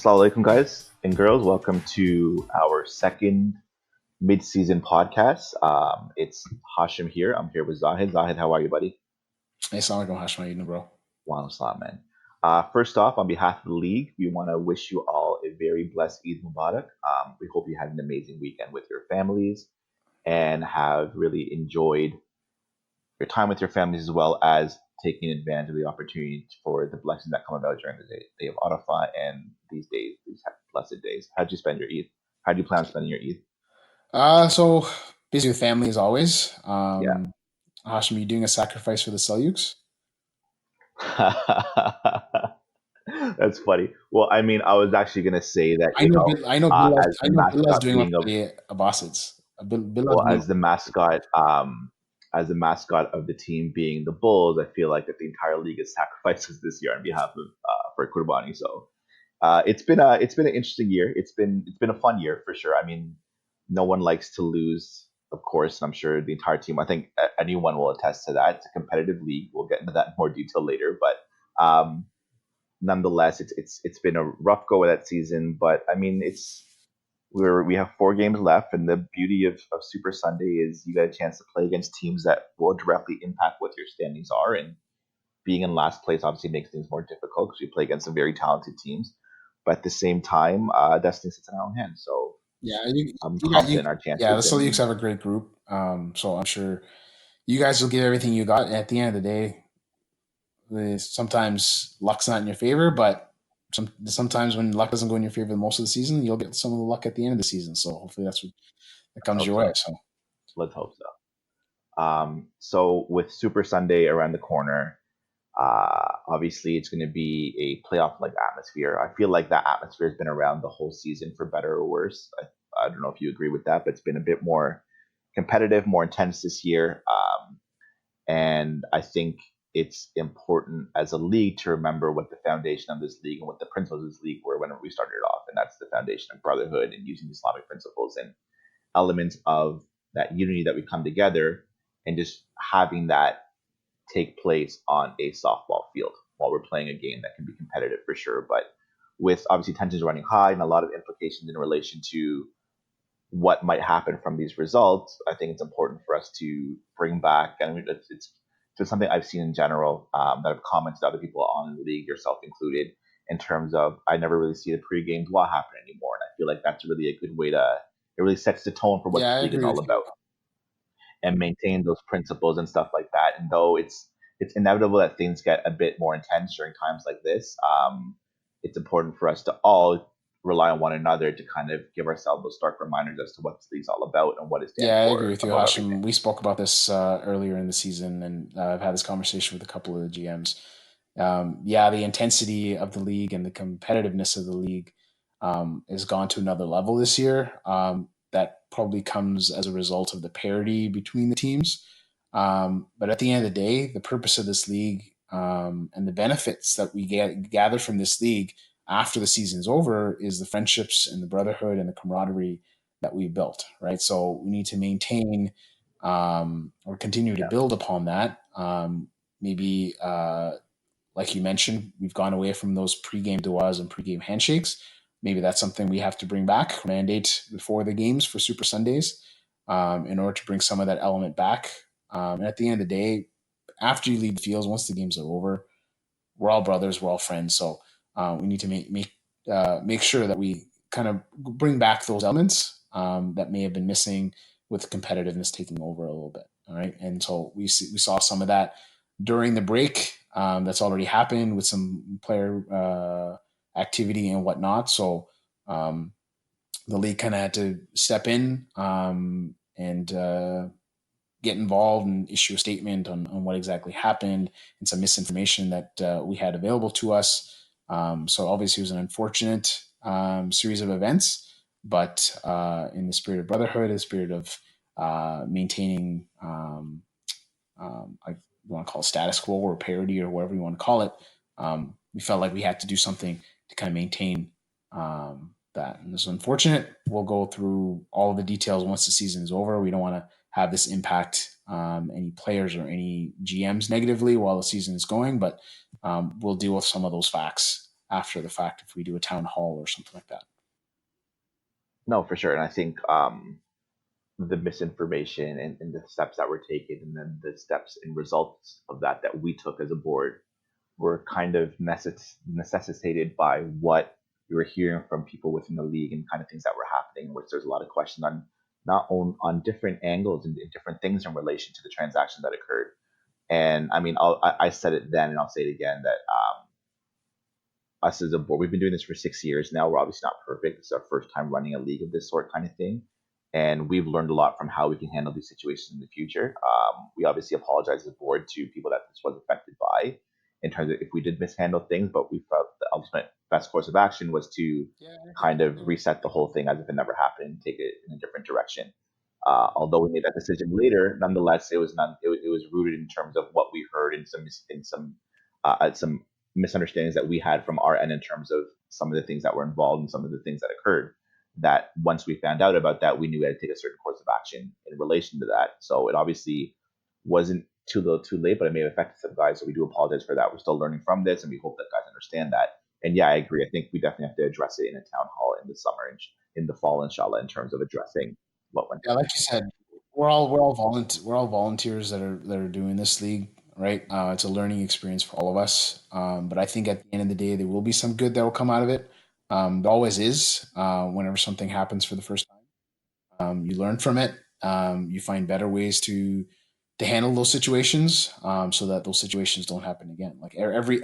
Assalamu alaikum, guys and girls. Welcome to our second mid-season podcast. It's Hashim here. I'm here with Zahid. Zahid, how are you, buddy? Hey, Assalamu alaikum, Hashim. How you doing, bro? Wa salam, man. First off, on behalf of the league, we want to wish you all a very blessed Eid Mubarak. We hope you had an amazing weekend with your families and have really enjoyed your time with your families as well as taking advantage of the opportunity for the blessings that come about during the day of Arafah and these days, these blessed days. How'd you spend your Eid? How do you plan on spending your Eid? So busy with family as always. Yeah. Hashim, you doing a sacrifice for the Seljuks? That's funny. Well, I mean, I was actually gonna say that as the Bilal's mascot doing one being for of the Abbasids. Bilal's well, doing. as the mascot of the team being the Bulls, I feel like that the entire league has sacrifices this year on behalf of for Kurbani. So it's been an interesting year. It's been a fun year for sure. I mean, no one likes to lose, of course. And I'm sure the entire team. I think anyone will attest to that. It's a competitive league. We'll get into that in more detail later, but nonetheless, it's been a rough go of that season. But I mean, we have 4 games left, and the beauty of Super Sunday is you get a chance to play against teams that will directly impact what your standings are. And being in last place obviously makes things more difficult because we play against some very talented teams. But at the same time, destiny sits in our own hands. So Yeah, I'm you got confident you. in our Yeah, the chances. Seljuks And have a great group. So I'm sure you guys will give everything you got. And at the end of the day, sometimes luck's not in your favor, but sometimes when luck doesn't go in your favor most of the season, you'll get some of the luck at the end of the season. So hopefully that let's comes hope your way. so. So Let's hope so. So with Super Sunday around the corner, obviously it's going to be a playoff like atmosphere. I feel like that atmosphere has been around the whole season for better or worse. I don't know if you agree with that, but it's been a bit more competitive, more intense this year. And I think it's important as a league to remember what the foundation of this league and what the principles of this league were when we started off. And that's the foundation of brotherhood and using Islamic principles and elements of that unity that we come together and just having that take place on a softball field while we're playing a game that can be competitive for sure. But with obviously tensions running high and a lot of implications in relation to what might happen from these results, I think it's important for us to bring back, and it's just something I've seen in general that I've commented to other people on the league, yourself included, in terms of I never really see the pre-games what happen anymore, and I feel like that's really a good way to it really sets the tone for what yeah, this I league is agree all with you. about and maintain those principles and stuff like that. And though it's inevitable that things get a bit more intense during times like this, it's important for us to all rely on one another to kind of give ourselves those stark reminders as to what this league's all about and what it stands Yeah, I agree for with you, above everything. Hashim. We spoke about this earlier in the season, and I've had this conversation with a couple of the GMs. Yeah, the intensity of the league and the competitiveness of the league has gone to another level this year. That probably comes as a result of the parity between the teams. But at the end of the day, the purpose of this league and the benefits that we gather from this league after the season is over is the friendships and the brotherhood and the camaraderie that we built, right? So we need to maintain or continue to Yeah, build upon that. Maybe, like you mentioned, we've gone away from those pregame duas and pregame handshakes. Maybe that's something we have to bring back, mandate before the games for Super Sundays, in order to bring some of that element back. And at the end of the day, after you leave the fields, once the games are over, we're all brothers, we're all friends. So we need to make sure that we kind of bring back those elements that may have been missing with competitiveness taking over a little bit. All right, and so we saw some of that during the break. That's already happened with some player activity and whatnot. So the league kind of had to step in and get involved and issue a statement on what exactly happened and some misinformation that we had available to us. So obviously it was an unfortunate series of events, but in the spirit of brotherhood, in the spirit of maintaining, I want to call it status quo or parity or whatever you want to call it, we felt like we had to do something to kind of maintain that. And this is unfortunate. We'll go through all the details once the season is over. We don't want to have this impact any players or any GMs negatively while the season is going, but we'll deal with some of those facts after the fact if we do a town hall or something like that. No, for sure. And I think the misinformation and the steps that were taken, and then the steps and results of that we took as a board were kind of necessitated by what we were hearing from people within the league and kind of things that were happening, which there's a lot of questions on not on different angles and different things in relation to the transactions that occurred. And I mean, I said it then, and I'll say it again that us as a board, we've been doing this for 6 years now. We're obviously not perfect. It's our first time running a league of this sort kind of thing. And we've learned a lot from how we can handle these situations in the future. We obviously apologize as a board to people that this was affected by in terms of if we did mishandle things, but we felt the ultimate best course of action was to kind of reset the whole thing as if it never happened and take it in a different direction. Although we made that decision later, nonetheless, it was rooted in terms of what we heard in some misunderstandings that we had from our end in terms of some of the things that were involved and some of the things that occurred. That once we found out about that, we knew we had to take a certain course of action in relation to that. So it obviously wasn't too little, too late, but it may have affected some guys. So we do apologize for that. We're still learning from this, and we hope that guys understand that. And yeah, I agree. I think we definitely have to address it in a town hall in the summer and in the fall, inshallah, in terms of addressing what went Yeah, down. like you said, we're all volunteers that are doing this league, right? It's a learning experience for all of us. But I think at the end of the day, there will be some good that will come out of it. There always is. Whenever something happens for the first time, you learn from it. You find better ways to handle those situations, so that those situations don't happen again. Like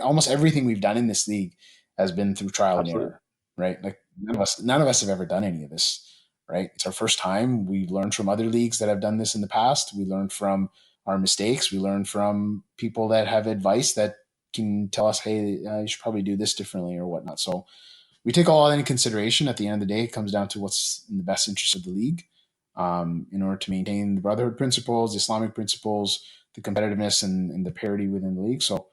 almost everything we've done in this league has been through trial and Absolutely. error, right? Like none of us have ever done any of this, right? It's our first time. We learned from other leagues that have done this in the past. We learned from our mistakes. We learn from people that have advice that can tell us, hey, you should probably do this differently or whatnot. So we take all that into consideration. At the end of the day, it comes down to what's in the best interest of the league, in order to maintain the brotherhood principles, the Islamic principles, the competitiveness, and the parity within the league. So,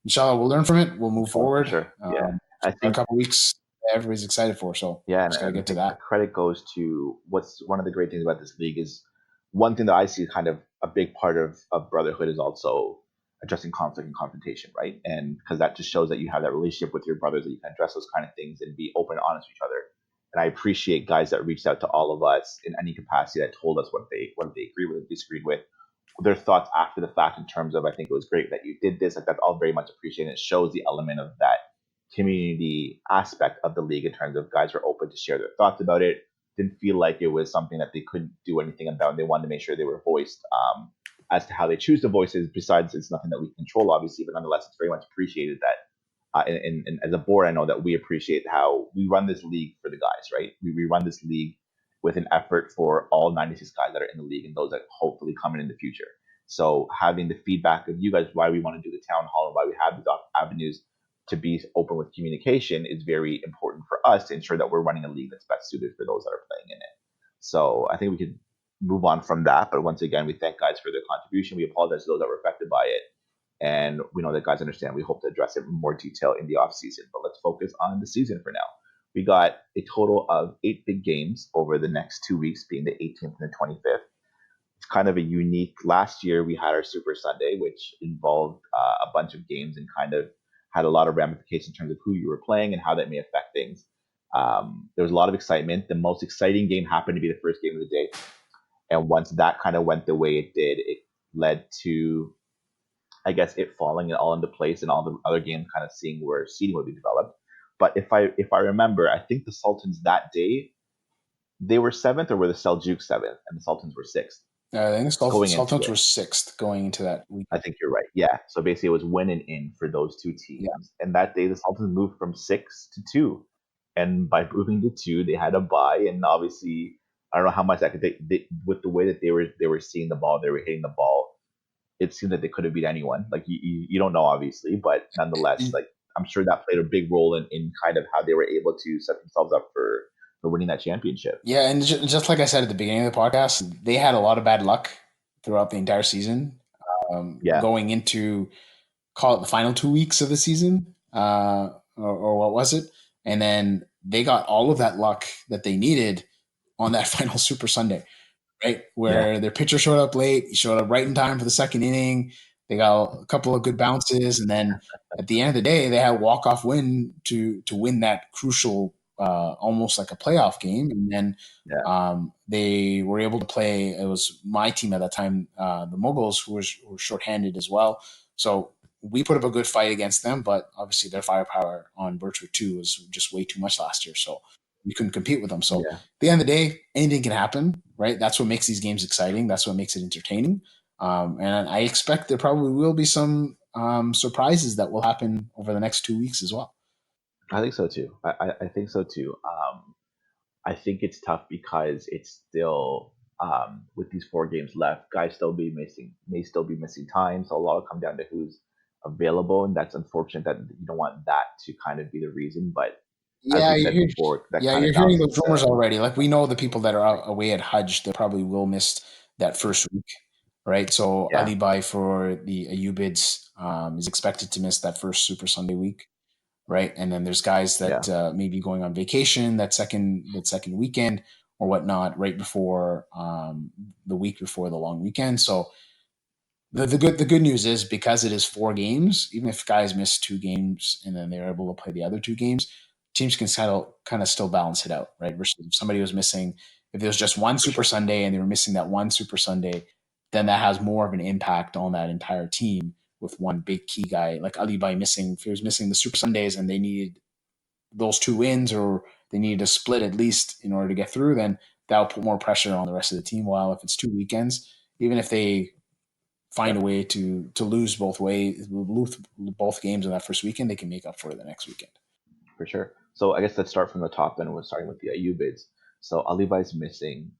inshallah, we'll learn from it. We'll move Oh, for forward. sure. Yeah. I A think couple weeks, everybody's excited for. So, Yeah, just got to and I get to think the that. credit goes to what's one of the great things about this league is one thing that I see kind of a big part of brotherhood is also addressing conflict and confrontation, right? And because that just shows that you have that relationship with your brothers that you can address those kind of things and be open and honest with each other. And I appreciate guys that reached out to all of us in any capacity that told us what they agreed with, disagreed with, their thoughts after the fact in terms of I think it was great that you did this. Like that's all very much appreciated. It shows the element of that community aspect of the league in terms of guys were open to share their thoughts about it. Didn't feel like it was something that they couldn't do anything about. They wanted to make sure they were voiced as to how they choose to voice it. Besides, it's nothing that we control, obviously, but nonetheless, it's very much appreciated that. And as a board, I know that we appreciate how we run this league for the guys, right? We run this league with an effort for all 96 guys that are in the league and those that hopefully come in the future. So having the feedback of you guys, why we want to do the town hall and why we have these avenues to be open with communication is very important for us to ensure that we're running a league that's best suited for those that are playing in it. So I think we could move on from that. But once again, we thank guys for their contribution. We apologize to those that were affected by it. And we know that guys understand. We hope to address it in more detail in the off season. But let's focus on the season for now. We got a total of 8 big games over the next 2 weeks, being the 18th and the 25th. It's kind of a unique. Last year we had our Super Sunday, which involved a bunch of games and kind of had a lot of ramifications in terms of who you were playing and how that may affect things. There was a lot of excitement. The most exciting game happened to be the first game of the day, and once that kind of went the way it did, it led to, I guess, it falling all into place and all the other games kind of seeing where seeding would be developed. But if I remember, I think the Sultans that day they were seventh, or were the Seljuk seventh and the Sultans were sixth I think the going into Sultans it. were sixth going into that week. I think you're right. Yeah. So basically, it was win and in for those two Yeah. teams. And that day, the Sultans moved from 6 to 2. And by moving to 2, they had a bye. And obviously, I don't know how much that could with the way that they were seeing the ball, they were hitting the ball. It seemed that they could have beat anyone. Like you don't know, obviously, but nonetheless, like I'm sure that played a big role in kind of how they were able to set themselves up for winning that championship. Yeah, and just like I said at the beginning of the podcast, they had a lot of bad luck throughout the entire season, Yeah. going into, call it, the final 2 weeks of the season, or what was it? And then they got all of that luck that they needed on that final Super Sunday, right? Yeah. Where their pitcher showed up late, he showed up right in time for the second inning. They got a couple of good bounces, and then at the end of the day, they had a walk off win to win that crucial, almost like a playoff game, and then Yeah, they were able to play. It was my team at that time, the Moguls, who were shorthanded as well. So we put up a good fight against them, but obviously their firepower on Birchwood 2 was just way too much last year. So we couldn't compete with them. So at yeah. the end of the day, anything can happen, right? That's what makes these games exciting. That's what makes it entertaining. And I expect there probably will be some surprises that will happen over the next 2 weeks as well. I think so too. I think so too. I think it's tough because it's still with these 4 games left, guys still be missing may still be missing time. So a lot will come down to who's available, and that's unfortunate that you don't want that to kind of be the reason. But as Yeah, we said before, that kind you're of hearing balances those rumors the already. Like we know the people that are out, away at Hajj, they probably will miss that first week, right? So yeah, Ali Bai for the Ayubids is expected to miss that first Super Sunday week, right? And then there's guys yeah, that may be going on vacation that second weekend or whatnot, right before the week before the long weekend. So the good news is because it is 4 games, even if guys miss 2 games and then they're able to play the other 2 games, teams can kind of still balance it out, right? Versus if somebody was missing, if there was just one for Super sure. Sunday and they were missing that one Super Sunday, then that has more of an impact on that entire team with one big key guy like Ali Bai missing. If he was missing the Super Sundays and they needed those 2 wins or they needed a split at least in order to get through, then that will put more pressure on the rest of the team. While if it's 2 weekends, even if they find Yeah, a way to lose both games in that first weekend, they can make up for it the next weekend. for sure. So I guess let's start from the top then. We're starting with the IU bids. So Alibi's missing.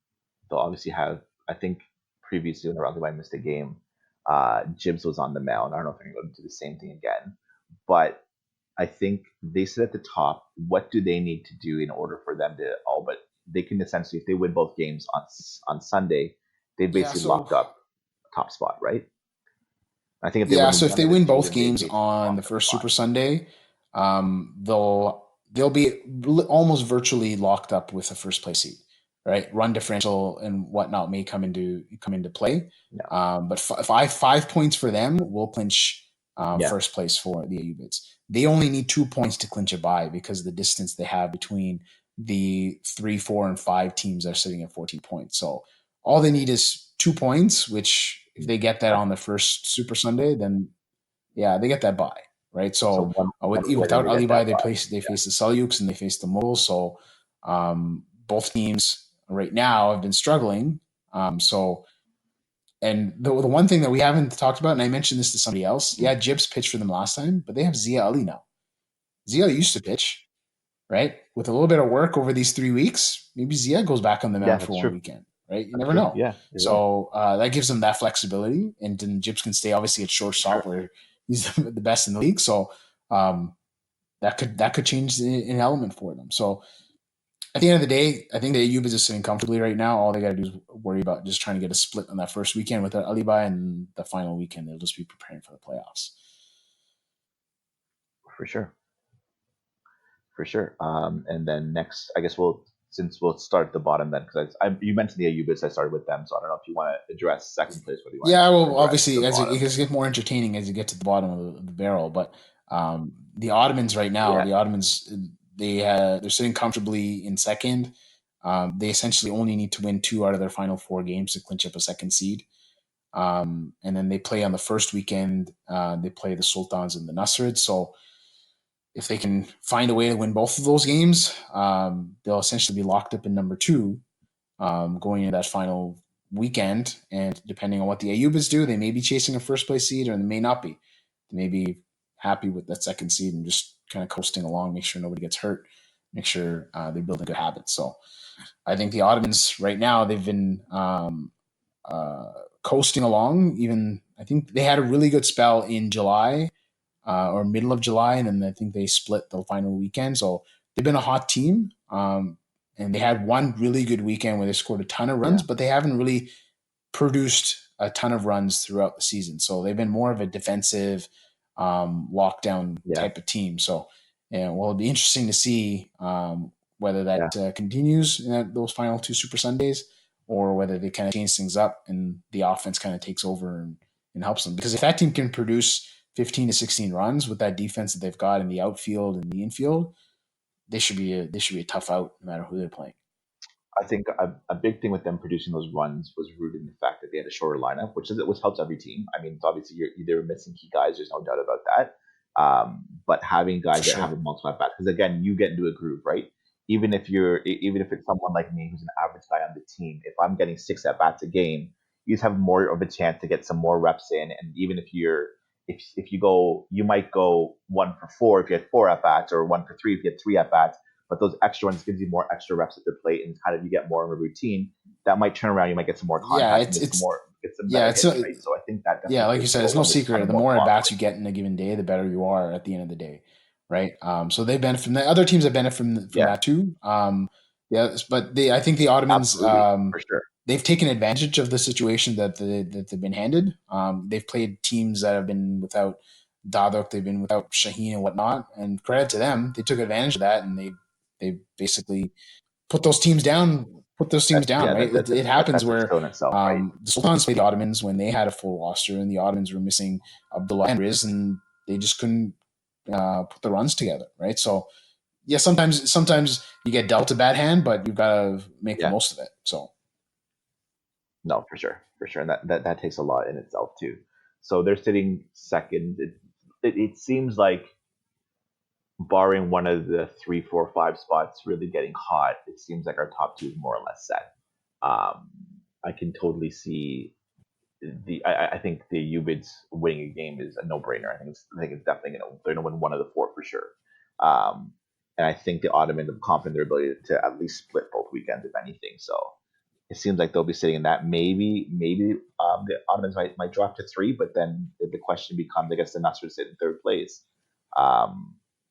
They'll obviously have, I think, previously when Alibi missed a game, Jibs was on the mound. I don't know if they're going to do the same thing again, but I think they sit at the top. What do they need to do in order for them to all but they can essentially, if they win both games on Sunday, they Yeah, basically so locked up a top spot, right? I think if they yeah, win so if one they of the win two, both then they games basically on the locked up a first spot Super Sunday, they'll be almost virtually locked up with the first place seed, right? Run differential and whatnot may come into play, Yeah, but five points for them will clinch yeah, first place for the AU bids. They only need 2 points to clinch a bye because of the distance they have between the 3, 4, and 5 teams that are sitting at 14 points. So all they need is 2 points, which if they get that yeah. on the first Super Sunday, then yeah, they get that bye, right? So So one win and without they Ali get Bai, that they bye. face the Seljuks and they face the Moguls. So both teams right now have been struggling. So and the one thing that we haven't talked about, and I mentioned this to somebody else, Yeah, yeah, Jibs pitched for them last time, but they have Zia Ali now. Zia used to pitch, right? With a little bit of work over these 3 weeks, maybe Zia goes back on the yeah, mound for that's one true. weekend, right? You That's never true. know. Yeah, you're right. So that gives them that flexibility, and then Gibbs can stay obviously at For shortstop sure. where he's the best in the league. So um, that could change an element for them. So at the end of the day, I think the Ayubas is sitting comfortably right now. All they got to do is worry about just trying to get a split on that first weekend with Alibi, and the final weekend they'll just be preparing for the playoffs. For sure. For sure. And then next, I guess we'll start at the bottom then because you mentioned the Ayubis. I started with them, so I don't know if you want to address second place, whether you want Yeah, to well, address the obviously, as it bottom. gets more entertaining as you get to the bottom of the barrel. But the Ottomans right now, Yeah, the Ottomans, they're sitting comfortably in second. They essentially only need to win 2 out of their final 4 games to clinch up a second seed. And then they play on the first weekend. They play the Sultans and the Nasrid. So if they can find a way to win both of those games, they'll essentially be locked up in number 2 going into that final weekend. And depending on what the Ayubas do, they may be chasing a first place seed or they may not be. They may be happy with that second seed and just kind of coasting along, make sure nobody gets hurt, make sure they build a good habit. So I think the Ottomans right now, they've been uh, coasting along. Even I think they had a really good spell in July or middle of July, and then I think they split the final weekend. So they've been a hot team, and they had one really good weekend where they scored a ton of runs, yeah, but they haven't really produced a ton of runs throughout the season. So they've been more of a defensive lockdown yeah, type of team. So yeah, well, it'll be interesting to see whether yeah. that continues in those final 2 Super Sundays, or whether they kind of change things up and the offense kind of takes over and helps them. Because if that team can produce 15 to 16 runs with that defense that they've got in the outfield and the infield, they should be a tough out no matter who they're playing. I think a big thing with them producing those runs was rooted in the fact that they had a shorter lineup, which helps every team. I mean, it's obviously they're missing key guys. There's no doubt about that. But having For guys that have sure. a multiple at bats, because again, you get into a groove, right? Even if it's someone like me who's an average guy on the team, if I'm getting 6 at bats a game, you just have more of a chance to get some more reps in. And even if you go, you might go 1 for 4 if you had 4 at bats, or 1 for 3 if you had 3 at bats, but those extra ones gives you more extra reps at the plate, and kind of you get more of a routine. That might turn around. You might get some more Yeah, contact and get some yeah, better it's hits, right? So I think that yeah, definitely like you plays a said, it's role no when there's a ton secret. of The more more at bats conflict. you get in a given day, the better you are at the end of the day, right? So they benefit from that. Other teams have benefited from Yeah, that too. Yeah, but I think the Ottomans, absolutely, for sure. they've taken advantage of the situation that they've been handed. They've played teams that have been without Dadok, they've been without Shaheen and whatnot, and credit to them, they took advantage of that and they basically put those teams down. Put those teams down, Yeah, right? It happens that's a where skill in itself, right? the Sultans played the Ottomans when they had a full roster, and the Ottomans were missing Abdullah and Riz, and they just couldn't put the runs together, right? So yeah, sometimes you get dealt a bad hand, but you've got to make the Yeah, most of it. So no, for sure, and that takes a lot in itself too. So they're sitting second. It seems like, barring one of the 3, 4, 5 spots really getting hot, it seems like our top two is more or less set. I can totally see I think the Ubids winning a game is a no brainer. I think it's definitely they're gonna win one of the 4 for sure. Um, and I think the Ottomans are confident in their ability to at least split both weekends, if anything. So it seems like they'll be sitting in that. Maybe the Ottomans might drop to 3, but then the question becomes, I guess the Nasser sit in third place.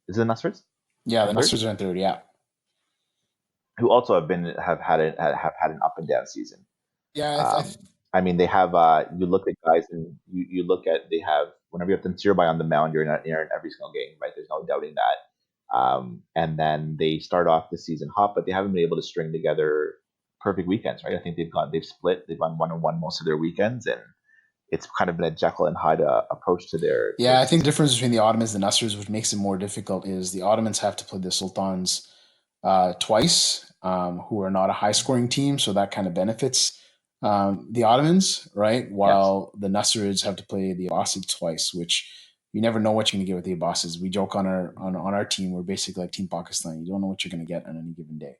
Is it the Nasrids yeah, the in third? Nussers are in third. Yeah, Who also have had an up and down season. yeah, Um, I mean, they have. You look at guys, and you look at they have. Whenever you have Tensirbai on the mound, you're in every single game, right? There's no doubting that. And then they start off the season hot, but they haven't been able to string together perfect weekends, right? I think they've split, they've gone 1-1 most of their weekends, and it's kind of been a Jekyll and Hyde approach to their yeah. I think the season. difference between the Ottomans and the Nussers, which makes it more difficult, is the Ottomans have to play the Sultans twice, who are not a high scoring team, so that kind of benefits the Ottomans, right? Yes. While the Nusserids have to play the Abbasids twice, which you never know what you're going to get with the Abbasids. We joke on our team, we're basically like Team Pakistan. You don't know what you're going to get on any given day.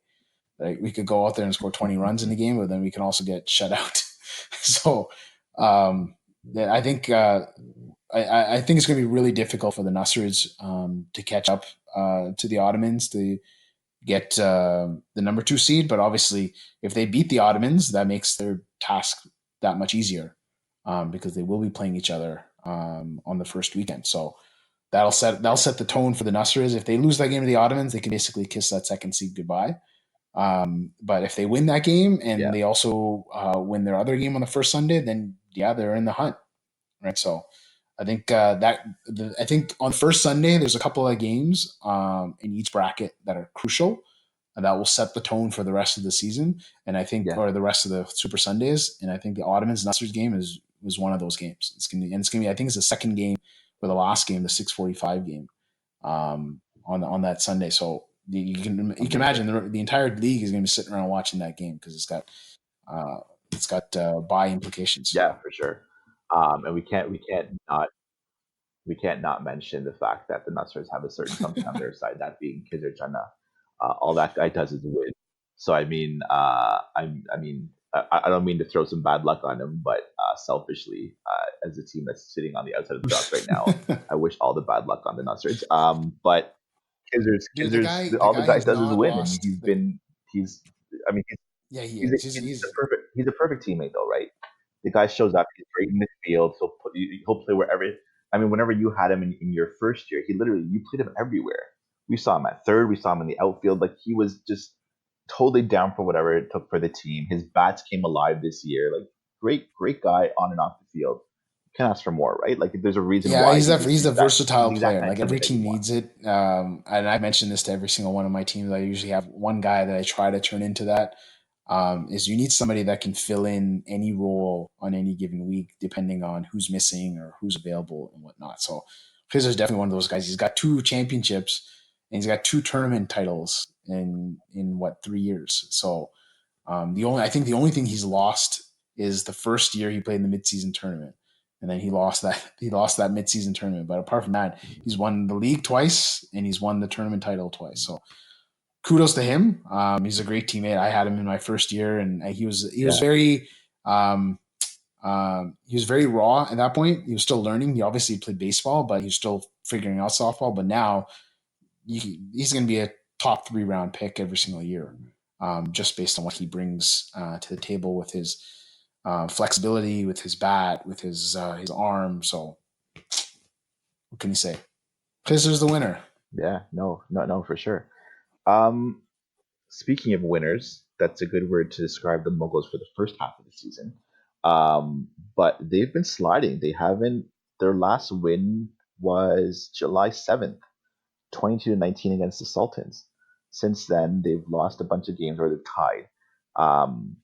Like we could go out there and score 20 runs in a game, but then we can also get shut out. So um, yeah, I think it's going to be really difficult for the Nusserids to catch up to the Ottomans to get the number 2 seed. But obviously, if they beat the Ottomans, that makes their task that much easier because they will be playing each other on the first weekend. So that'll set the tone for the Nusserids. If they lose that game to the Ottomans, they can basically kiss that second seed goodbye. But if they win that game and Yeah. they also win their other game on the first Sunday, then yeah, they're in the hunt, right? So I think I think on first Sunday there's a couple of games in each bracket that are crucial and that will set the tone for the rest of the season. And I think, Yeah. or the rest of the Super Sundays. And I think the Ottomans Nussers game is one of those games. It's gonna be I think it's the second game or the last game, the 6:45 game on that Sunday. So you can Amazing. imagine the entire league is going to be sitting around watching that game because uh, it's got buy implications. Yeah, for sure. And we can't not mention the fact that the Nutsers have a certain something on their side, that being Kizar Jannah. All that guy does is win. So I mean, I don't mean to throw some bad luck on him, but selfishly, as a team that's sitting on the outside of the playoffs right now, I wish all the bad luck on the Nutsers. But Dude, the guy the all the guy guy has does is not win, and lost. he's I mean Yeah, he is. he's a perfect teammate though, right? The guy shows up. He's great in midfield. He'll play wherever. I mean, whenever you had him in your first year, you played him everywhere. We saw him at third. We saw him in the outfield. Like, he was just totally down for whatever it took for the team. His bats came alive this year. Like, great guy on and off the field. Can't ask for more, right? Like, there's a reason Yeah, why he's a he's versatile the exact player. kind of Like every teammate that you team want. needs it. And I mentioned this to every single one of my teams. I usually have one guy that I try to turn into that. is you need somebody that can fill in any role on any given week, depending on who's missing or who's available and whatnot. So Fizer's definitely one of those guys. He's got 2 championships and he's got 2 tournament titles in what 3 years. So the only thing he's lost is the first year he played in the midseason tournament, and then he lost that midseason tournament. But apart from that, he's won the league twice and he's won the tournament title twice. So kudos to him. He's a great teammate. I had him in my first year, and Yeah. um, he was very raw at that point. He was still learning. He obviously played baseball, but he was still figuring out softball. But now he's going to be a top 3 round pick every single year, just based on what he brings to the table with his flexibility, with his bat, with his arm. So what can you say? Pizer's the winner. Yeah. No, for sure. Um, Speaking of winners, that's a good word to describe the Muggles for the first half of the season. But they've been sliding. They haven't. Their last win was July 7th, 22-19 against the Sultans. Since then, they've lost a bunch of games or they've tied. Um,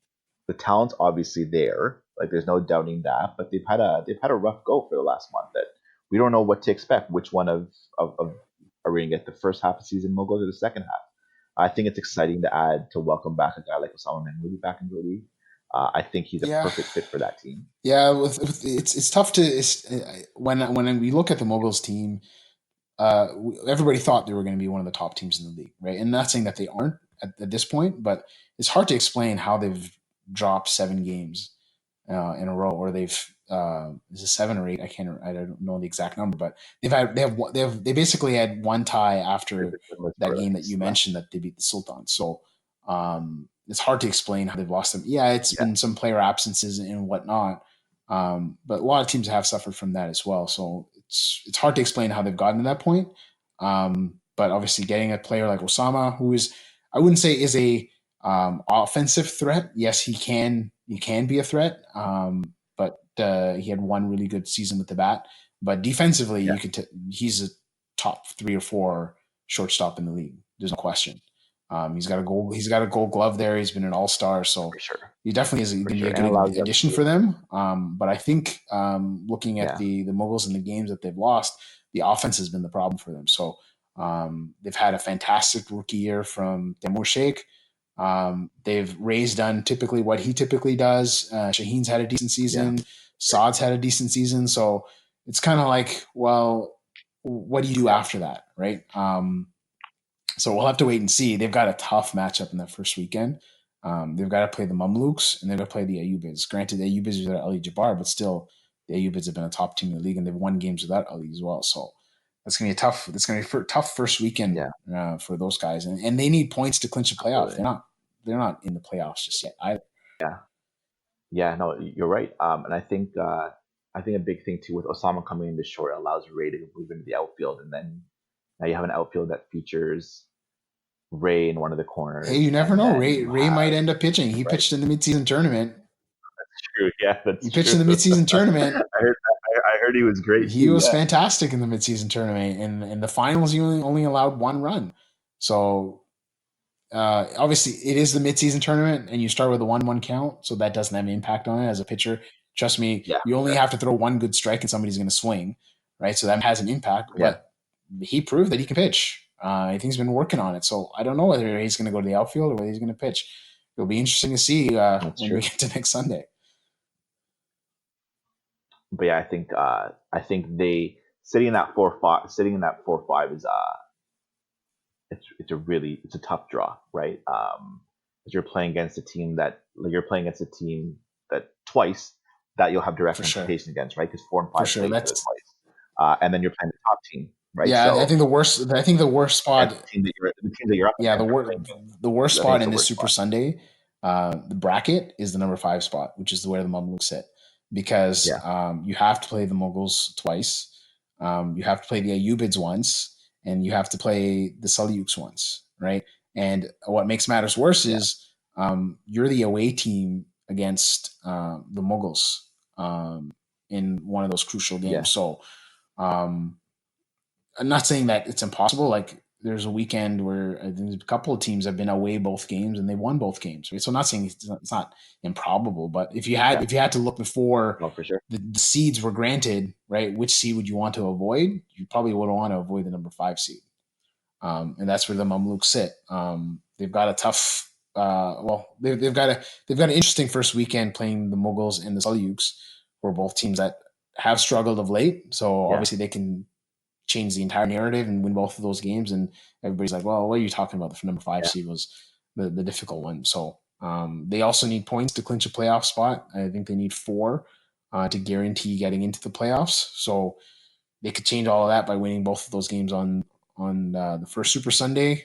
the talent's obviously there, like there's no doubting that. But they've had a rough go for the last month. That we don't know what to expect. Which one of are we gonna get, the first half of season Muggles or the second half? I think it's exciting to add to welcome back a guy like Osama Mahmoudi back into the league. I think he's a Yeah, perfect fit for that team. yeah. It's tough to when we look at the Moguls team. Everybody thought they were going to be one of the top teams in the league, right? And not saying that they aren't at this point, but it's hard to explain how they've dropped 7 games in a row, or they've is it 7 or 8? I don't know the exact number, but they basically had one tie after that game that you mentioned that they beat the Sultan. So it's hard to explain how they've lost them. Yeah, it's Yeah, been some player absences and whatnot, but a lot of teams have suffered from that as well. So it's hard to explain how they've gotten to that point. But obviously, getting a player like Osama, who is I wouldn't say is a offensive threat. Yes, he can be a threat, but he had one really good season with the bat. But defensively, yeah, he's a top 3 or 4 shortstop in the league. There's no question. He's got a gold. He's got a Gold Glove there. He's been an All Star, so for sure, he definitely is going for to be sure, a and good allows them addition to. for them. But I think looking at Yeah, the Moguls and the games that they've lost, the offense has been the problem for them. So they've had a fantastic rookie year from Temur Sheikh. Ray's done typically what he typically does. Shaheen's had a decent yeah, season. Saad's had a decent season. So it's kind of like, well, what do you do yeah, after that, right? So we'll have to wait and see. They've got a tough matchup in that first weekend. They've got to play the Mamluks and they've got to play the Ayubids. Granted, the Ayubids are Ali Jabbar, but still, the Ayubids have been a top team in the league and they've won games without Ali as well. So that's gonna be a tough. It's gonna be a tough first weekend yeah, for those guys, and they need points to clinch a playoff. absolutely. They're not in the playoffs just yet. Yeah, yeah. No, you're right. And I think a big thing too with Osama coming in this short allows Ray to move into the outfield, and then now you have an outfield that features Ray in one of the Hey, you corners, never and know. then Ray you Ray have might end up pitching. He right. pitched in the midseason tournament. True. Yeah, He that's pitched true. in the midseason tournament. I heard he was great He too. was Yeah, fantastic in the midseason tournament. In the finals, he only allowed 1 run. So obviously, it is the midseason tournament, and you start with a 1-1 count, so that doesn't have an impact on it as a pitcher. Trust me, yeah, you only sure. have to throw one good strike, and somebody's going to swing, right? So that has an impact. Yeah, But he proved that he can pitch. I think he's been working on it. So I don't know whether he's going to go to the outfield or whether he's going to pitch. It'll be interesting to see that's when we true. get to next Sunday. But yeah, I think they sitting in that 4-5 is it's a tough draw, right? Because you're playing against a team that twice that you'll have direct For sure. confrontation against, right? Because 4 and 5 For sure. play each other That's twice, and then you're playing the top team, right? yeah. I So think the worst. I think the worst and spot. the team that you're up Yeah, against, you're playing against. the worst I think spot it's in the this worst Super spot. Sunday, the bracket is the number 5 spot, which is where the Mamluks sit, because Yeah, you have to play the Mughals twice, you have to play the Ayyubids once, and you have to play the Seljuks once, right? And what makes matters worse yeah, is you're the away team against the Mughals in one of those crucial games. yeah, So um, I'm not saying that it's impossible. Like there's a weekend where there's a couple of teams have been away both games and they won both games. Right? So I'm not saying it's not improbable, but Yeah. if you had to look before No, for sure. the seeds were granted, right? Which seed would you want to avoid? You probably would want to avoid the number 5 seed, and that's where the Mamluks sit. They've got a tough. They've got an interesting first weekend playing the Mughals and the Salyuks, who are both teams that have struggled of late. So Yeah. obviously they can change the entire narrative and win both of those games. And everybody's like, well, what are you talking about? The number 5 Yeah. seed was the difficult one. So they also need points to clinch a playoff spot. I think they need 4 to guarantee getting into the playoffs. So they could change all of that by winning both of those games on the first Super Sunday,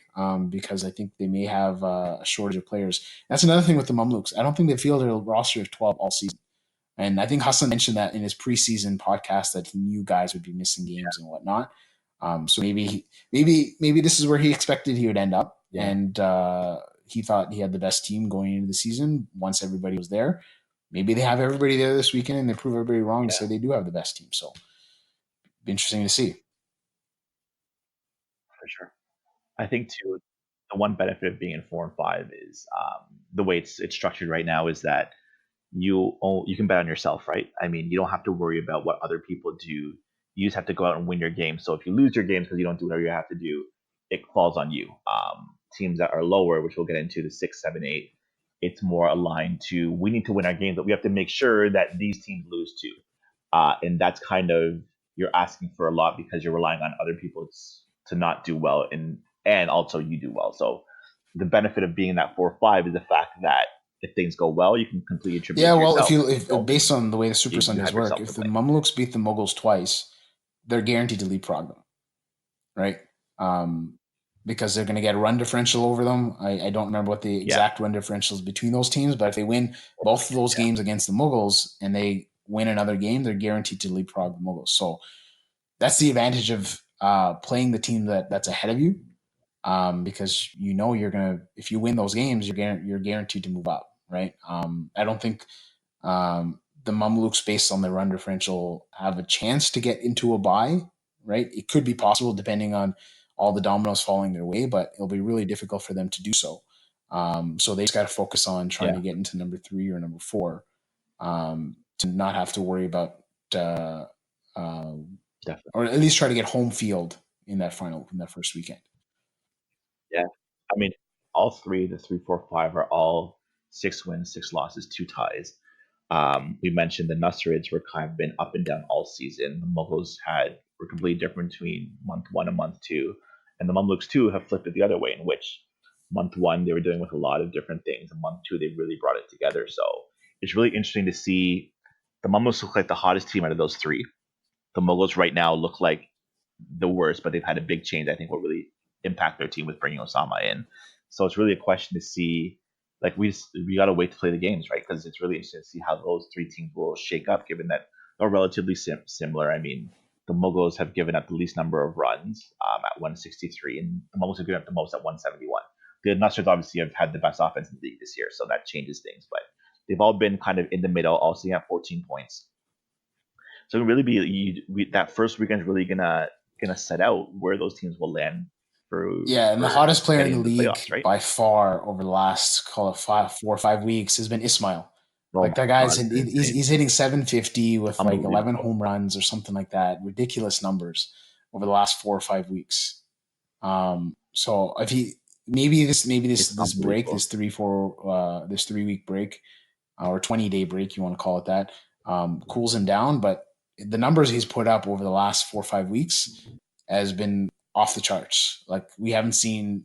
because I think they may have a shortage of players. That's another thing with the Mamluks. I don't think they fielded a roster of 12 all season. And I think Hassan mentioned that in his preseason podcast that he knew guys would be missing games and whatnot. So maybe this is where he expected he would end up, Yeah. and he thought he had the best team going into the season once everybody was there. Maybe they have everybody there this weekend and they prove everybody wrong and Yeah. say they do have the best team. So be interesting to see. For sure. I think too, the one benefit of being in 4 and 5 is the way it's structured right now is that you can bet on yourself, right? I mean, you don't have to worry about what other people do. You just have to go out and win your game. So if you lose your games because you don't do whatever you have to do, it falls on you. Teams that are lower, which we'll get into the 6, 7, 8, it's more aligned to we need to win our games, but we have to make sure that these teams lose too. And that's kind of you're asking for a lot because you're relying on other people to not do well, and also you do well. So the benefit of being in that 4 or 5 is the fact that if things go well, you can completely attribute it Yeah, to well, yourself. If if you don't, based on the way the Super you Sundays have work, yourself if to the blame. Mamluks beat the Mughals twice, they're guaranteed to leapfrog them, right? Um, because they're going to get a run differential over them. I don't remember what the Yeah, exact run differentials between those teams, but if they win both of those yeah, games against the Mughals and they win another game, they're guaranteed to leapfrog the Mughals. So that's the advantage of playing the team that's ahead of you, because you know you're gonna if you win those games, you're guaranteed to move up, right? I don't think the Mamluks, based on the run differential, have a chance to get into a bye, right? It could be possible depending on all the dominoes falling their way, but it'll be really difficult for them to do so. So they just got to focus on trying yeah, to get into number 3 or number 4, to not have to worry about, uh, uh, definitely. or at least try to get home field in that first weekend. Yeah, I mean, all three, the 3, 4, 5, are all 6 wins, 6 losses, 2 ties. We mentioned the Nusserids were kind of been up and down all season. The Mughals were completely different between month 1 and month 2, and the Mamluks too have flipped it the other way, in which month 1 they were dealing with a lot of different things, and month 2 they really brought it together. So it's really interesting to see the Mamluks look like the hottest team out of those three. The Mughals right now look like the worst, but they've had a big change. I think will really impact their team with bringing Osama in. So it's really a question to see. Like we got to wait to play the games, right? Because it's really interesting to see how those three teams will shake up, given that they're relatively similar. I mean, the Mughals have given up the least number of runs at 163, and the Mughals have given up the most at 171. The Nussers obviously have had the best offense in the league this year, so that changes things. But they've all been kind of in the middle, all sitting at 14 points. So it'll really be that first weekend is really gonna set out where those teams will land for Yeah, and the for hottest player in getting the into the league playoffs, right? by far over the last, call it 4 or 5 weeks, has been Ismail. Oh Like my that guy's god, it's been insane, he's hitting 750 with like 11 unbelievable. home runs or something like that. Ridiculous numbers over the last 4 or 5 weeks. So if he maybe It's this break, unbelievable. this 3 week break, or 20-day break, you want to call it that, cools him down. But the numbers he's put up over the last 4 or 5 weeks has been off the charts. Like we haven't seen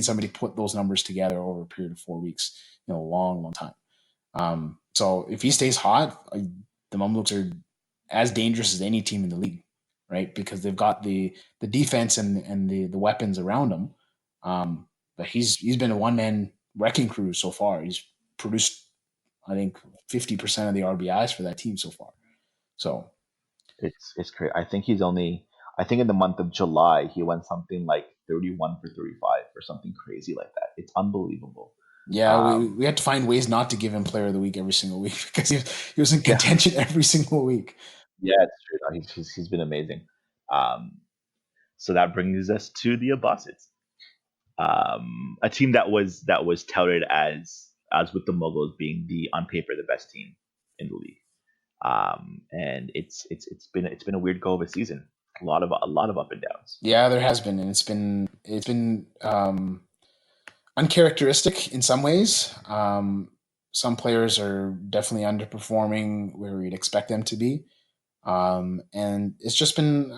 somebody put those numbers together over a period of 4 weeks in a long, long time. So if he stays hot, the Mamluks are as dangerous as any team in the league, right? Because they've got the defense and the weapons around him. But he's been a one man wrecking crew so far. He's produced, I think, 50% of the RBIs for that team so far. So It's crazy. I think in the month of July he went something like 31 for 35 or something crazy like that. It's unbelievable. yeah, Um, we had to find ways not to give him player of the week every single week because he was in yeah, contention every single week. yeah, it's true. No, he's been amazing. Um, so that brings us to the Abbasids. A team that was touted as with the Muggles being the on paper the best team in the league. And it's been a weird go of a season. A lot of up and downs. Yeah, there has been, and it's been uncharacteristic in some ways. Some players are definitely underperforming where you'd expect them to be, and it's just been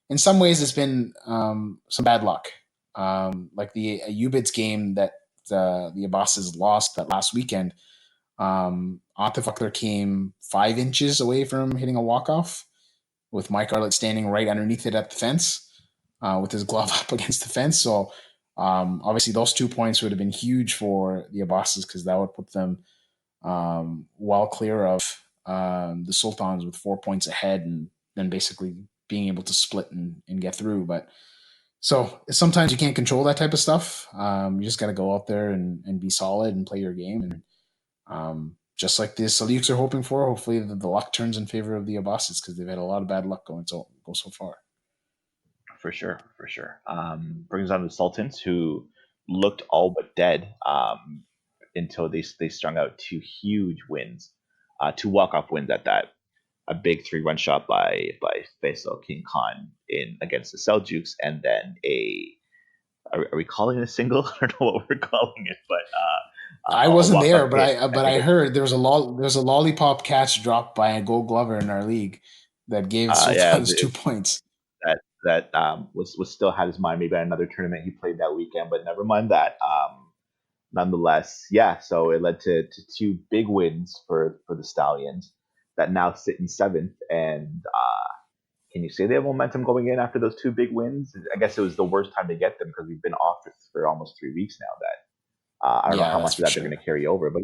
in some ways it's been some bad luck. Like the Ubits game that the Abbas's lost that last weekend. Ottafuckler came 5 inches away from hitting a walk off with Mike Arlett standing right underneath it at the fence with his glove up against the fence. So obviously those 2 points would have been huge for the Abbas's because that would put them well clear of the Sultans with 4 points ahead and then basically being able to split and get through. But so sometimes you can't control that type of stuff. You just got to go out there and be solid and play your game. And just like the Salukes are hoping for, hopefully the luck turns in favor of the Abbasids because they've had a lot of bad luck go so far. For sure, for sure. Brings on the Sultans, who looked all but dead until they strung out two huge wins, two walk off wins at that. A big 3-run shot by Faisal King Khan in against the Seljuks, and then a are we calling it a single? I don't know what we're calling it, but I a wasn't walk there, off but hit. I I think heard there's a lollipop catch dropped by a Gold Glover in our league that gave yeah, Sultans 2 points. that was still had his mind maybe at another tournament he played that weekend, but never mind that. Nonetheless, yeah, so it led to two big wins for the Stallions that now sit in seventh. And can you say they have momentum going in after those two big wins? I guess it was the worst time to get them because we've been off for almost 3 weeks now. That I don't know Yeah, how that's much of for that they're going sure. to carry over, but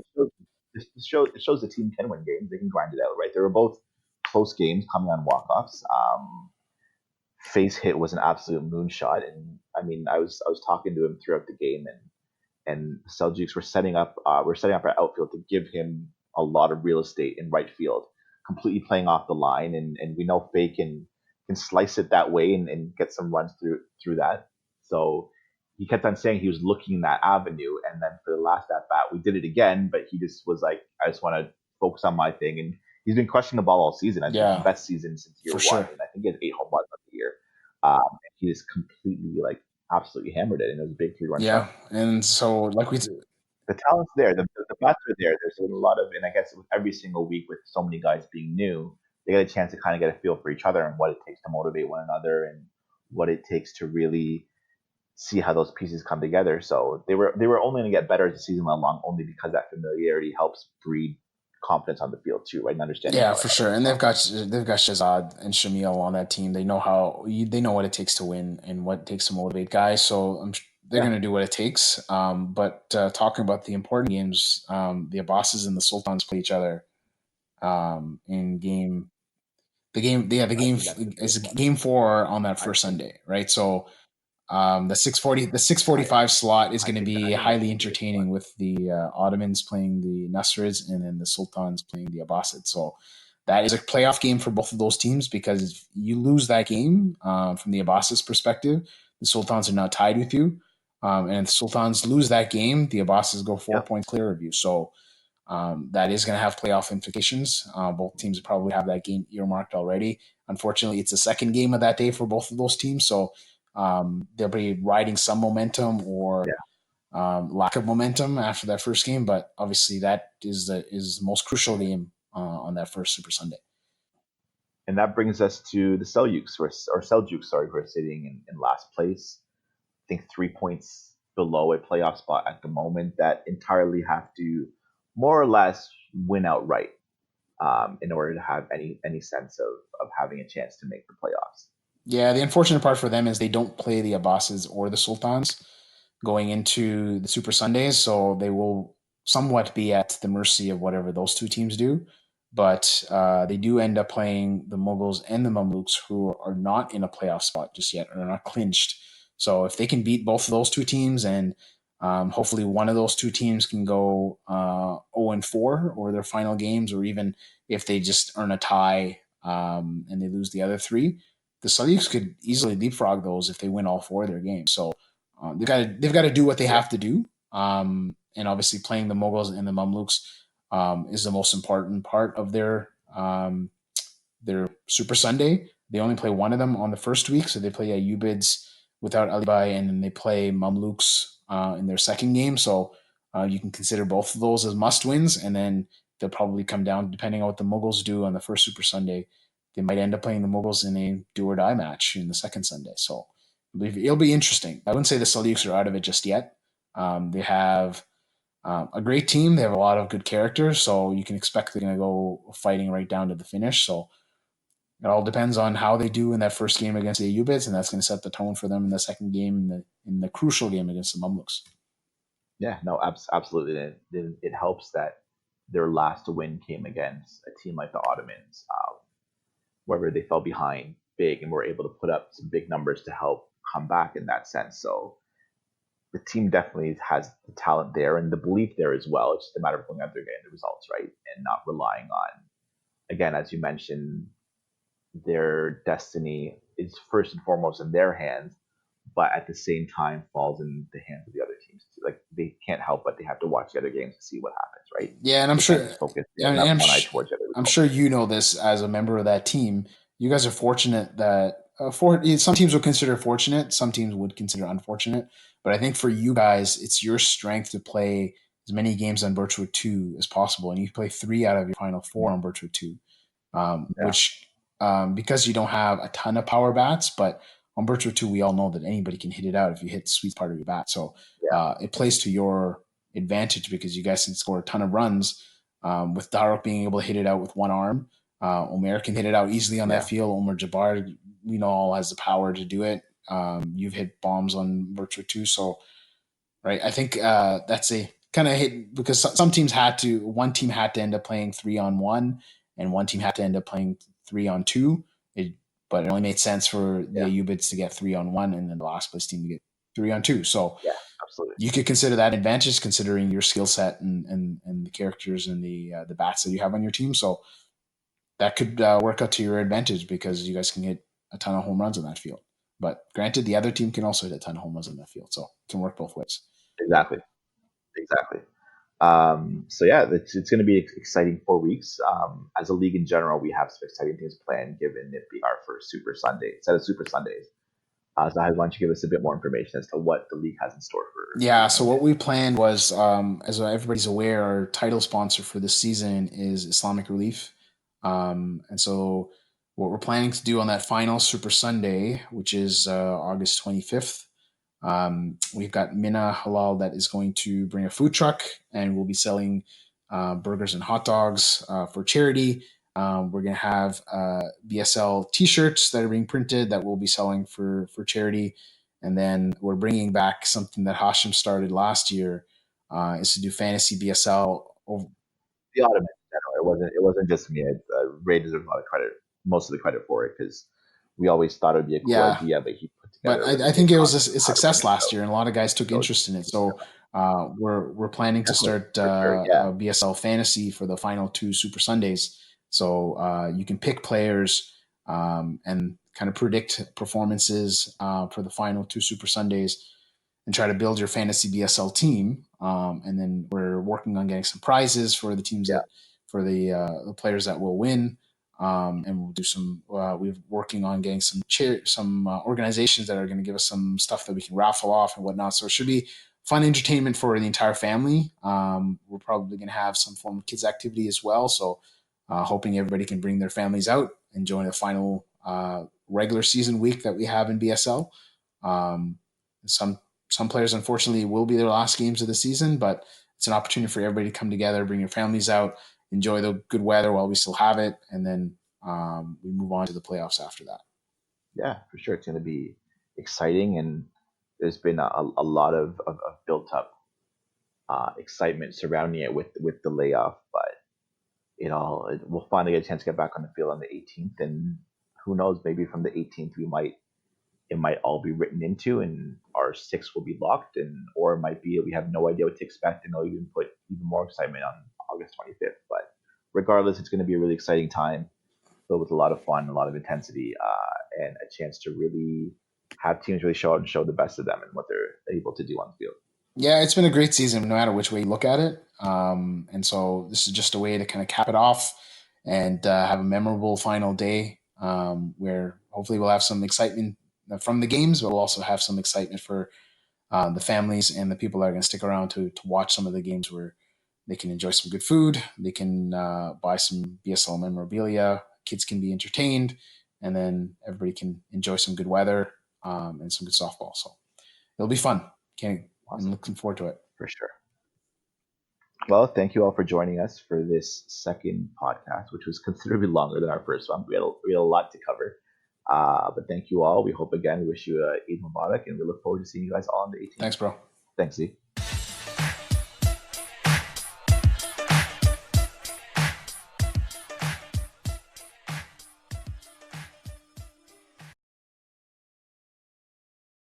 it shows the team can win games. They can grind it out, right? They were both close games coming on walk-offs. Face hit was an absolute moonshot, and I mean, I was talking to him throughout the game, and Seljuks were setting up our outfield to give him a lot of real estate in right field, completely playing off the line, and we know Faye can slice it that way and get some runs through that. So he kept on saying he was looking in that avenue, and then for the last at bat, we did it again, but he just was like, I just want to focus on my thing, and he's been crushing the ball all season. I think it's the Yeah, best season since year for one, sure. and I think he has 8 home runs on the year. He just completely like absolutely hammered it, and it was a big 3-run Yeah, shot. and so The talent's there. The bats are there. There's a lot of, and I guess with every single week with so many guys being new, they get a chance to kind of get a feel for each other and what it takes to motivate one another and what it takes to really see how those pieces come together. So they were only going to get better as the season went along, only because that familiarity helps breed confidence on the field too, right? And understanding yeah, how for another sure. can And operate. they've got Shazad and Shamil on that team. They know what it takes to win and what it takes to motivate guys. So they're Yeah, going to do what it takes. But talking about the important games, the Abbas's and the Sultans play each other in game. The I game think that's the is biggest one. game 4 on that I first think Sunday, right? So the six I forty five slot is I going to think be I think that's highly the biggest one. entertaining with the Ottomans playing the Nasrids and then the Sultans playing the Abbasids. So that is a playoff game for both of those teams because if you lose that game from the Abbasids perspective, the Sultans are now tied with you. And if the Sultans lose that game, the Abbasids go four Yep. points clear of you. So that is going to have playoff implications. Both teams probably have that game earmarked already. Unfortunately, it's the second game of that day for both of those teams, so they'll be riding some momentum or Yeah. lack of momentum after that first game. But obviously, that is the most crucial game on that first Super Sunday. And that brings us to the Seljuks, or Seljuks, sorry, who are sitting in last place. I think 3 points below a playoff spot at the moment that entirely have to more or less win outright in order to have any sense of having a chance to make the playoffs. Yeah, the unfortunate part for them is they don't play the Abbasids or the Sultans going into the Super Sundays, so they will somewhat be at the mercy of whatever those two teams do. But they do end up playing the Mughals and the Mamluks, who are not in a playoff spot just yet, or are not clinched. So if they can beat both of those two teams, and hopefully one of those two teams can go 0-4 or their final games, or even if they just earn a tie and they lose the other three, the Celtics could easily leapfrog those if they win all 4 of their games. So they've got to do what they Yeah, have to do. And obviously, playing the Moguls and the Mamluks is the most important part of their Super Sunday. They only play one of them on the first week, so they play Ayubids without Alibai, and then they play Mamluks in their second game. So you can consider both of those as must wins, and then they'll probably come down depending on what the Mughals do on the first Super Sunday. They might end up playing the Mughals in a do or die match in the second Sunday. So I believe it'll be interesting. I wouldn't say the Salukes are out of it just yet. They have a great team. They have a lot of good characters, so you can expect they're going to go fighting right down to the finish. So it all depends on how they do in that first game against the Ayubids, and that's going to set the tone for them in the second game, in the crucial game against the Mamluks. yeah, no, absolutely. It helps that their last win came against a team like the Ottomans, wherever they fell behind big and were able to put up some big numbers to help come back in that sense. So the team definitely has the talent there and the belief there as well. It's just a matter of going out there getting the results right and not relying on, again, as you mentioned, their destiny is first and foremost in their hands, but at the same time falls in the hands of the other teams too. Like they can't help but they have to watch the other games to see what happens, right? Yeah, and I'm They can't sure, just focus. They and don't have one eye towards the other I'm result. sure you know this as a member of that team. You guys are fortunate that some teams would consider fortunate, some teams would consider unfortunate. But I think for you guys, it's your strength to play as many games on Virtua Two as possible, and you play three out of your final four on Virtua Two, Yeah, which because you don't have a ton of power bats, but on Virtua 2, we all know that anybody can hit it out if you hit the sweet part of your bat. So yeah, it plays to your advantage because you guys can score a ton of runs with Darok being able to hit it out with one arm. Omer can hit it out easily on that yeah, field. Omer Jabbar, we know, all has the power to do it. You've hit bombs on Virtua 2. So right? I think that's a kind of hit because some teams had to. One team had to end up playing 3-on-1, and one team had to end up playing 3-on-2. But it only made sense for the yeah, Ayubids to get 3-on-1, and then the last place team to get 3-on-2. So yeah. Absolutely. you could consider that advantage considering your skill set and the characters and the bats that you have on your team. So that could work out to your advantage because you guys can hit a ton of home runs on that field. But granted, the other team can also hit a ton of home runs on that field, so it can work both ways. Exactly. Exactly. So yeah, it's going to be exciting 4 weeks. As a league in general, we have some exciting things planned, given it being our first Super Sunday set of Super Sundays. So why don't you give us a bit more information as to what the league has in store for Yeah, this so Sunday? what we planned was, as everybody's aware, our title sponsor for this season is Islamic Relief. And so what we're planning to do on that final Super Sunday, which is August 25th, we've got Mina Halal that is going to bring a food truck and we'll be selling burgers and hot dogs for charity. We're going to have BSL t-shirts that are being printed that we'll be selling for charity. And then we're bringing back something that Hashim started last year is to do fantasy BSL. The Ottoman in general, it wasn't just me. Ray deserves a lot of credit, most of the credit for it, because we always thought it would be a cool Yeah, idea, but he put but together a really I good think it was concept a of how to bring success it. last So year, and a lot of guys took so interest in it. So we're planning to definitely start for sure, yeah, BSL Fantasy for the final two Super Sundays. So you can pick players and kind of predict performances for the final two Super Sundays and try to build your fantasy BSL team. And then we're working on getting some prizes for the teams yeah, for the players that will win. And we'll do some. We're working on getting some organizations that are going to give us some stuff that we can raffle off and whatnot. So it should be fun entertainment for the entire family. We're probably going to have some form of kids activity as well. So hoping everybody can bring their families out and join the final regular season week that we have in BSL. Um, some some players, unfortunately, will be their last games of the season, but it's an opportunity for everybody to come together, bring your families out, enjoy the good weather while we still have it, and then we move on to the playoffs after that. yeah, for sure. It's going to be exciting, and there's been a lot of built up excitement surrounding it with the layoff, but we'll finally get a chance to get back on the field on the 18th, and who knows, maybe from the 18th it might all be written into, and our six will be locked, and or it might be we have no idea what to expect, and they'll even put even more excitement on August 25th. But regardless, it's going to be a really exciting time, filled with a lot of fun, a lot of intensity, and a chance to really have teams really show out and show the best of them and what they're able to do on the field. Yeah, it's been a great season, no matter which way you look at it. And so this is just a way to kind of cap it off and have a memorable final day where hopefully we'll have some excitement from the games, but we'll also have some excitement for the families and the people that are going to stick around to watch some of the games where they can enjoy some good food, they can buy some BSL memorabilia, kids can be entertained, and then everybody can enjoy some good weather and some good softball. So it'll be fun. I'm Awesome. looking forward to it. For sure. Well, thank you all for joining us for this second podcast, which was considerably longer than our first one. We had a lot to cover. But thank you all. We hope again, we wish you a Eid Mubarak, and we look forward to seeing you guys all on the 18th. Thanks, bro. Thanks, Z.